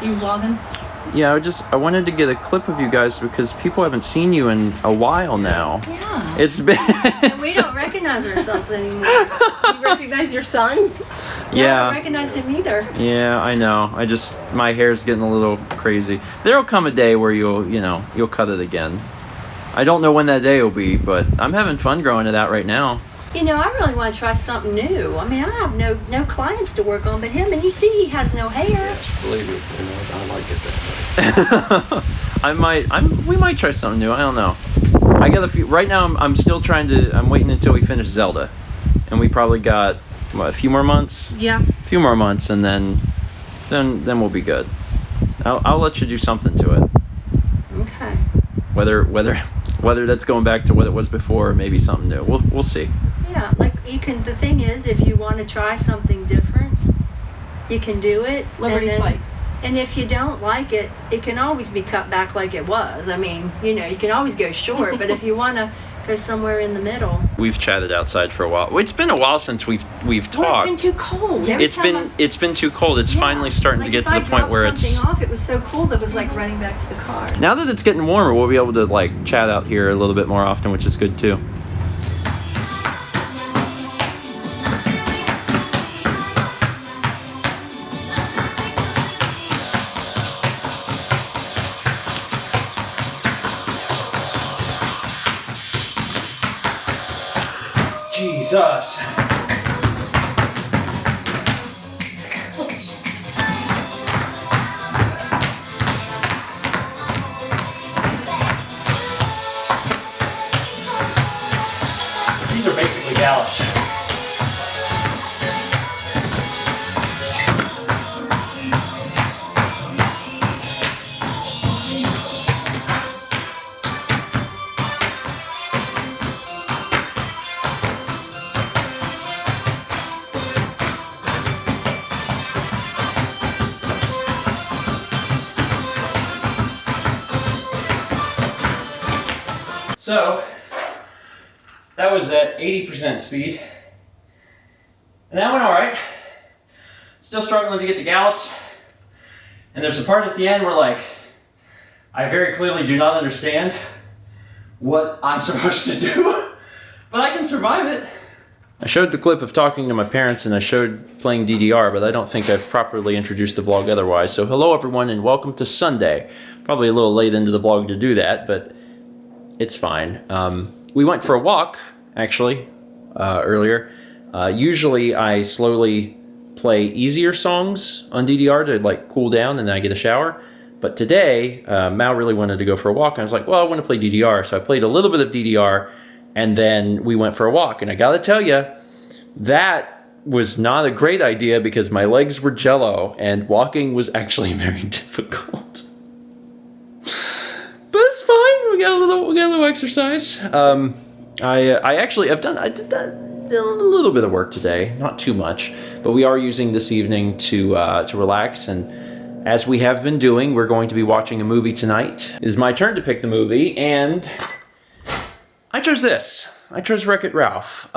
You vlogging? Yeah, I wanted to get a clip of you guys because people haven't seen you in a while now. Yeah. It's been... And we don't recognize ourselves anymore. You recognize your son? Yeah. I don't recognize him either. Yeah, I know. My hair's getting a little crazy. There'll come a day where you'll cut it again. I don't know when that day will be, but I'm having fun growing it out right now. You know, I really want to try something new. I mean, I have no clients to work on but him, and you see he has no hair. Yes, believe it. I like it that way. We might try something new. I don't know. I got a few right now. I'm still I'm waiting until we finish Zelda, and we probably got a few more months. Yeah. A few more months, and then we'll be good. I'll let you do something to it. Okay. Whether that's going back to what it was before or maybe something new. We'll see. Yeah, like the thing is, if you want to try something different, you can do it. Liberty spikes. And if you don't like it, it can always be cut back like it was. I mean, you can always go short, but if you want to go somewhere in the middle. We've chatted outside for a while. It's been a while since we've talked. Well, it's been too cold. It's been too cold. It's finally starting to get to the point where it's... something off, it was so cold that it was like running back to the car. Now that it's getting warmer, we'll be able to chat out here a little bit more often, which is good too. Jesus. These are basically gallops. So, that was at 80% speed. And that went alright. Still struggling to get the gallops. And there's a part at the end where I very clearly do not understand what I'm supposed to do. But I can survive it. I showed the clip of talking to my parents and I showed playing DDR, but I don't think I've properly introduced the vlog otherwise. So hello everyone and welcome to Sunday. Probably a little late into the vlog to do that, but it's fine. We went for a walk, actually, earlier. Usually I slowly play easier songs on DDR to cool down and then I get a shower. But today, Mal really wanted to go for a walk. And I was like, well, I want to play DDR. So I played a little bit of DDR and then we went for a walk. And I gotta tell you, that was not a great idea because my legs were jello and walking was actually very difficult. But it's fine. We got a little exercise. I did a little bit of work today, not too much, but we are using this evening to relax. And as we have been doing, we're going to be watching a movie tonight. It is my turn to pick the movie, and I chose this. I chose Wreck-It Ralph.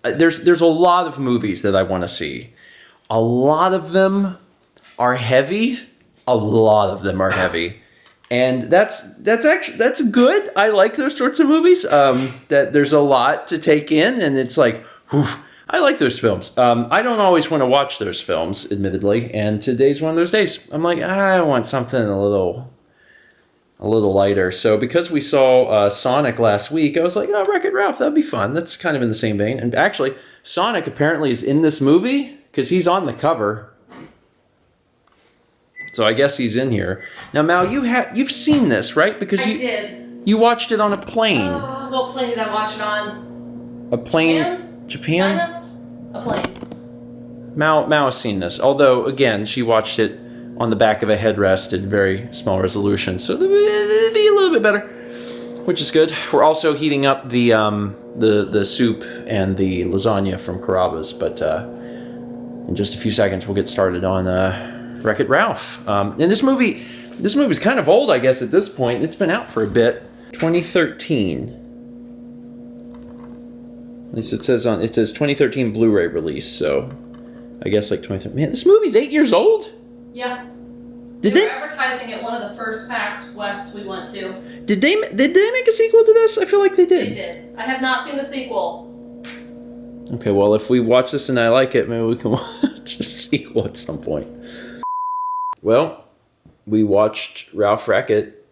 There's a lot of movies that I want to see. A lot of them are heavy. A lot of them are heavy. And that's good. I like those sorts of movies. That there's a lot to take in, and it's whew, I like those films. I don't always want to watch those films, admittedly, and today's one of those days. I'm like, I want something a little lighter. So because we saw Sonic last week, I was like, oh, Wreck-It Ralph, that'd be fun. That's kind of in the same vein. And actually, Sonic apparently is in this movie because he's on the cover. So I guess he's in here. Now, Mal, you've seen this, right? Because I did. You watched it on a plane. What plane did I watch it on? A plane? Japan? China? A plane. Mal has seen this. Although, again, she watched it on the back of a headrest at very small resolution. So it'll be a little bit better, which is good. We're also heating up the soup and the lasagna from Carrabba's. But in just a few seconds, we'll get started on Wreck-It Ralph. And this movie's kind of old, I guess, at this point. It's been out for a bit. 2013. At least it says 2013 Blu-ray release, so I guess 2013. Man, this movie's 8 years old? Yeah. They Did were advertising at one of the first PAX Wests we went to. Did they make a sequel to this? I feel like they They did. did. I have not seen the sequel. Okay, well, if we watch this and I like it, maybe we can watch a sequel at some point. Well, we watched Ralph Rackett,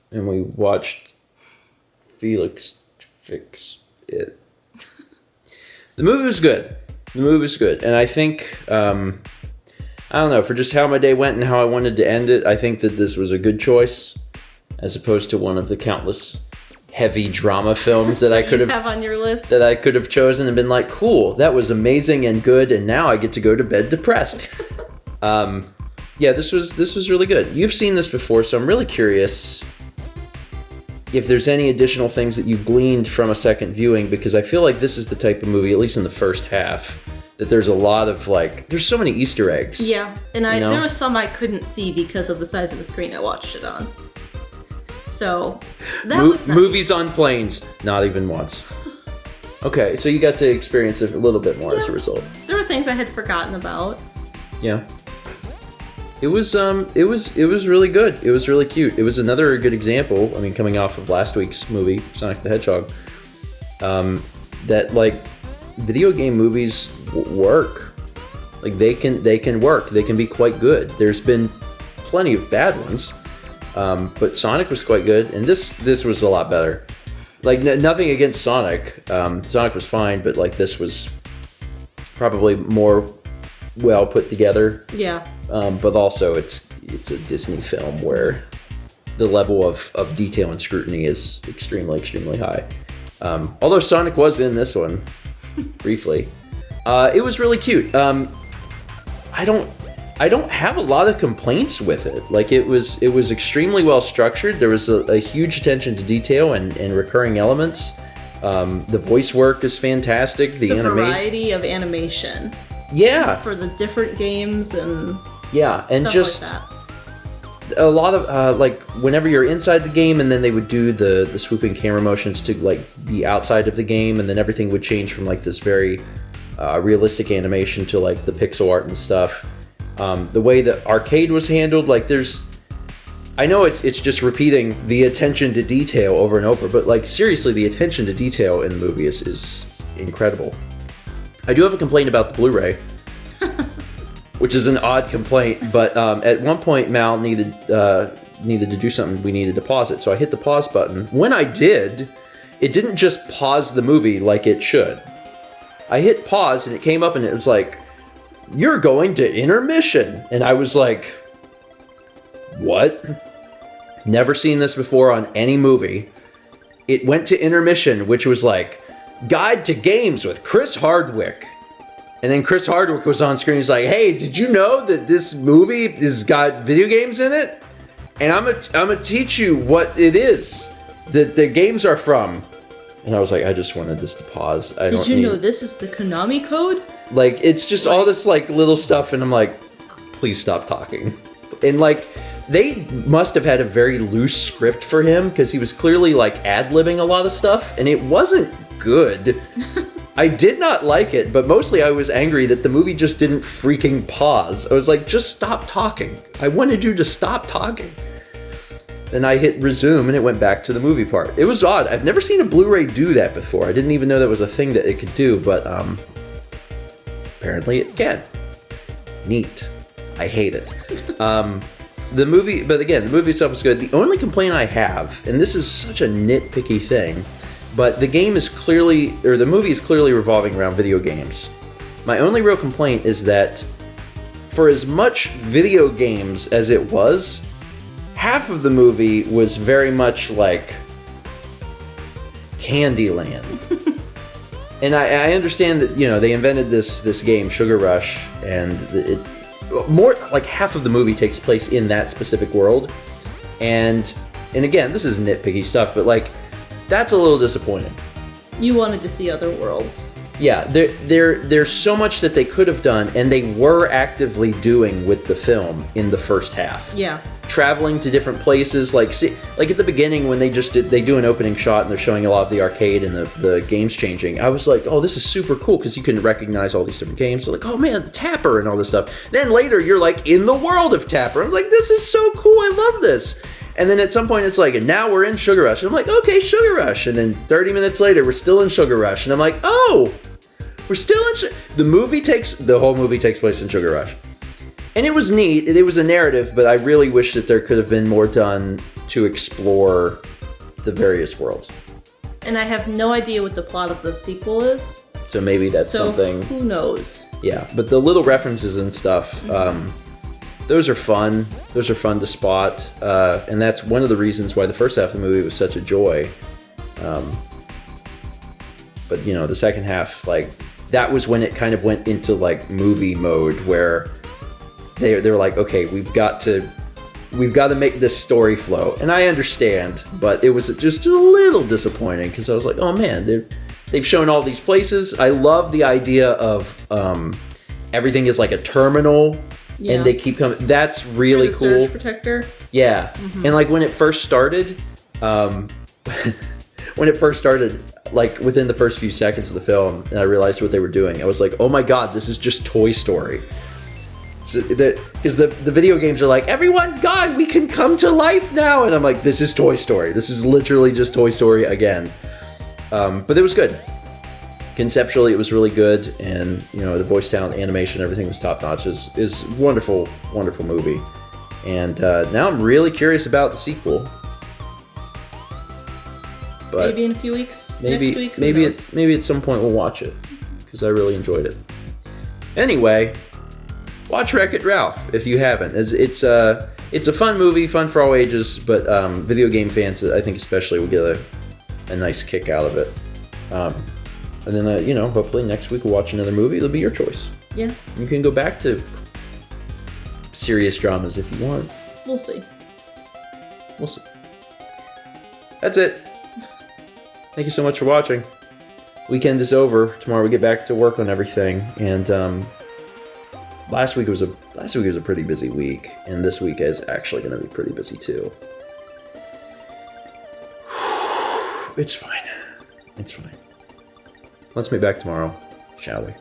and we watched Felix Fix It. The movie was good. And I think, I don't know, for just how my day went and how I wanted to end it, I think that this was a good choice, as opposed to one of the countless heavy drama films that I could have on your list. that I could have chosen and been like, cool, that was amazing and good, and now I get to go to bed depressed. Yeah, this was really good. You've seen this before, so I'm really curious if there's any additional things that you gleaned from a second viewing, because I feel like this is the type of movie, at least in the first half, that there's a lot of there's so many Easter eggs. Yeah, and You know? there was some I couldn't see because of the size of the screen I watched it on. So that was nice. Movies on planes, not even once. Okay, so you got to experience it a little bit more as a result. There were things I had forgotten about. Yeah. It was really good. It was really cute. It was another good example, I mean, coming off of last week's movie, Sonic the Hedgehog, that video game movies work. They can work. They can be quite good. There's been plenty of bad ones. But Sonic was quite good, and this was a lot better. Nothing against Sonic. Sonic was fine, but this was probably more well put together. Yeah. But also it's a Disney film where the level of detail and scrutiny is extremely, extremely high. Although Sonic was in this one briefly. It was really cute. I don't have a lot of complaints with it. It was extremely well structured. There was a huge attention to detail and recurring elements. The voice work is fantastic. The variety of animation. Yeah. For the different games and and stuff just like that. a lot of whenever you're inside the game, and then they would do the swooping camera motions to be outside of the game, and then everything would change from this very realistic animation to the pixel art and stuff. The way the arcade was handled, I know it's just repeating the attention to detail over and over, but seriously, the attention to detail in the movie is incredible. I do have a complaint about the Blu-ray, which is an odd complaint, but at one point Mal needed to do something. We needed to pause it, so I hit the pause button. When I did, it didn't just pause the movie like it should. I hit pause and it came up and it was like, "You're going to intermission," and I was like, "What?" Never seen this before on any movie. It went to intermission, which was Guide to Games with Chris Hardwick. And then Chris Hardwick was on screen. He's like, "Hey, did you know that this movie has got video games in it? And I'm gonna teach you what it is that the games are from." And I was like, I just wanted this to pause. Did you know this is the Konami code? It's just all this little stuff, and I'm like, please stop talking. And they must have had a very loose script for him, because he was clearly ad-libbing a lot of stuff, and it wasn't good. I did not like it, but mostly I was angry that the movie just didn't freaking pause. I was like, just stop talking. I wanted you to stop talking. Then I hit resume and it went back to the movie part. It was odd. I've never seen a Blu-ray do that before. I didn't even know that was a thing that it could do, but apparently it can. Neat. I hate it. The movie itself is good. The only complaint I have, and this is such a nitpicky thing, but the movie is clearly revolving around video games. My only real complaint is that for as much video games as it was, half of the movie was very much like Candyland. And I understand that, they invented this game, Sugar Rush, and more like half of the movie takes place in that specific world. And again, this is nitpicky stuff, but that's a little disappointing. You wanted to see other worlds. Yeah, there's so much that they could have done, and they were actively doing with the film in the first half. Yeah. traveling to different places. Like, see, like at the beginning when they do an opening shot and they're showing a lot of the arcade and the games changing. I was like, oh, this is super cool because you can recognize all these different games. So like, oh man, the Tapper and all this stuff. Then later you're like in the world of Tapper. I was like, this is so cool. I love this. And then at some point it's like, and now we're in Sugar Rush. And I'm like, okay, Sugar Rush. And then 30 minutes later, we're still in Sugar Rush. And I'm like, oh, we're still in the whole movie takes place in Sugar Rush. And it was neat. It was a narrative, but I really wish that there could have been more done to explore the various worlds. And I have no idea what the plot of the sequel is. So maybe that's something. Who knows? Yeah, but the little references and stuff, those are fun. Those are fun to spot. And that's one of the reasons why the first half of the movie was such a joy. But, you know, the second half, like, that was when it kind of went into, like, movie mode where they were like, okay, we've got to make this story flow. And I understand, but it was just a little disappointing because I was like, oh man, they've shown all these places. I love the idea of everything is like a terminal, and they keep coming. That's really cool. Surge protector. Yeah, and like when it first started, like within the first few seconds of the film, and I realized what they were doing, I was like, oh my god, this is just Toy Story. Because the video games are like, everyone's gone, we can come to life now, and I'm like, this is Toy Story. This is literally just Toy Story again. But it was good. Conceptually, it was really good, and you know, the voice talent, animation, everything was top notch. Is wonderful, wonderful movie. And now I'm really curious about the sequel. But maybe in a few weeks. Maybe next week. Maybe at some point we'll watch it because I really enjoyed it. Anyway. Watch Wreck-It Ralph if you haven't. It's a fun movie, fun for all ages, but video game fans, I think especially, will get a nice kick out of it. And then, you know, hopefully next week we'll watch another movie. It'll be your choice. Yeah. You can go back to serious dramas if you want. We'll see. We'll see. That's it. Thank you so much for watching. Weekend is over. Tomorrow we get back to work on everything, and Last week was a pretty busy week, and this week is actually going to be pretty busy too. It's fine. It's fine. Let's meet back tomorrow, shall we?